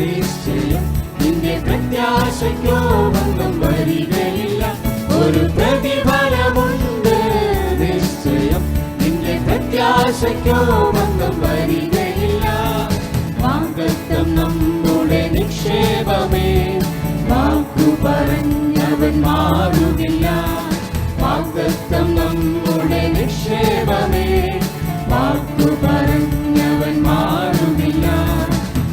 നിശ്ചയം നിന്റെ പ്രത്യാശയ്ക്കോ ഭംഗം വരികയില്ല. ഒരു പ്രതിഫലമുണ്ട് നിശ്ചയം നിന്റെ പ്രത്യാശയ്ക്കോ ഭംഗം വരികയില്ല. വാഗ്ദത്തം നമ്മുടെ നിക്ഷേപമേ, വാക്കു പറഞ്ഞവൻ മാറുകില്ല. വാഗ്ദത്തം നമ്മുടെ നിക്ഷേപമേ, വാക്കു പറഞ്ഞവൻ മാറുകില്ല.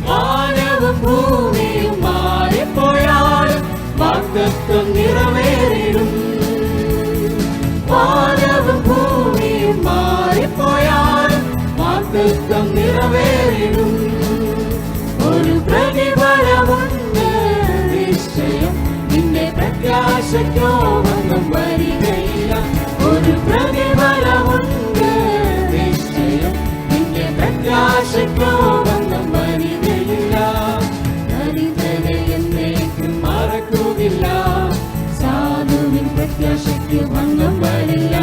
വാനവും ഭൂമിയും മാറിപ്പോയാലും വാഗ്ദത്തം നിറവേറിടും. വാനവും ഭൂമിയും മാറിപ്പോയാലും വാഗ്ദത്തം നിറവേറിടും. ഒരു പ്രതിഫലമുണ്ട് നിശ്ചയം നിന്റെ പ്രത്യാശയ്ക്കോ ഭംഗം വരികയില്ല. ഒരു പ്രതിഫലമുണ്ട് നിശ്ചയം നിന്റെ പ്രത്യാശയ്ക്കോ ഭംഗം വരികയില്ല. ദരിദ്രനെ എന്നേക്കും മറക്കുകയില്ല, സാധുവിൻ പ്രത്യാശയ്ക്ക് ഭംഗം വരില്ല.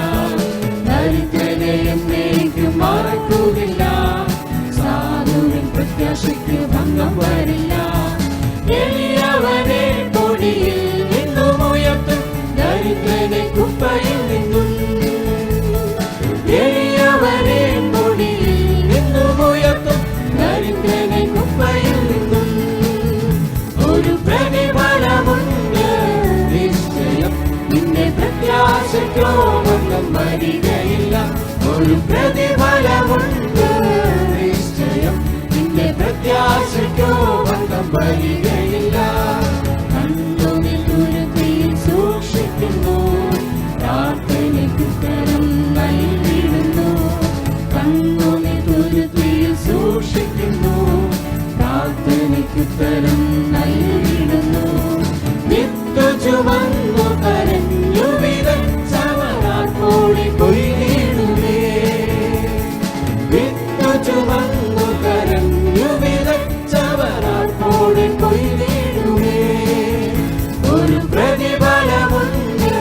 ദരിദ്രനെ എന്നേക്കും മറക്കുകയില്ല, സാധുവിൻ പ്രത്യാശയ്ക്ക് ഭംഗം വരില്ല. എളിയവനെ പൊടിയിൽ നിന്നും ഉയർത്തും, ദരിദ്രനെ കുപ്പയിൽ നിന്നും. എളിയവനെ പൊടിയിൽ നിന്നും ഉയർത്തും, ദരിദ്രനെ കുപ്പയിൽ നിന്നും. ഒരു പ്രതിഫലമുണ്ട് നിശ്ചയം നിന്റെ പ്രത്യാശയ്ക്കോ ഭംഗം വരികയില്ല. ഒരു പ്രതിഫലമുണ്ട് നിശ്ചയം നിന്റെ പ്രത്യാശയ്ക്കോ ഭംഗം വരികയില്ല. കണ്ണുനിൽ ഒരു തീയിൽ സൂക്ഷിക്കുന്നു, പ്രാർത്ഥനയ്ക്കുത്തരം നൽകിയിടുന്നു. കണ്ണുനിൽ ഒരു തീയിൽ സൂക്ഷിക്കുന്നു, പ്രാർത്ഥനയ്ക്കുത്തരം നൽകിയിടുന്നു. വിത്തു ചുമന്നു കരഞ്ഞു വിതച്ചവനാൾ കോടി കൊയ്തിടുമേ. വിത്തു ചുമന്നു കരഞ്ഞു വിതച്ചവനാൾ കോടി കൊയ്തിടുമേ. ഒരു പ്രതിഫലമുണ്ട്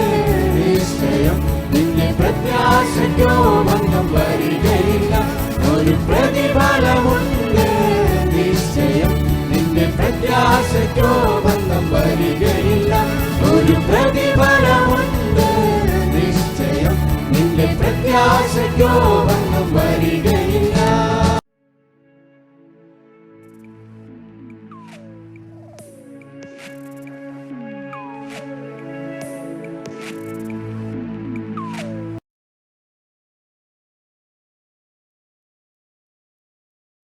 നിശ്ചയം നിന്റെ പ്രത്യാശയ്ക്കോ ഭംഗം വരികയില്ല. ഒരു പ്രതിഫലമുണ്ട് നിശ്ചയം നിന്റെ പ്രത്യാശയ്ക്കോ ഭംഗം വരികയില്ല. ഒരു പ്രതിഫലമുണ്ട് നിശ്ചയം നിന്റെ പ്രത്യാശയ്ക്കോ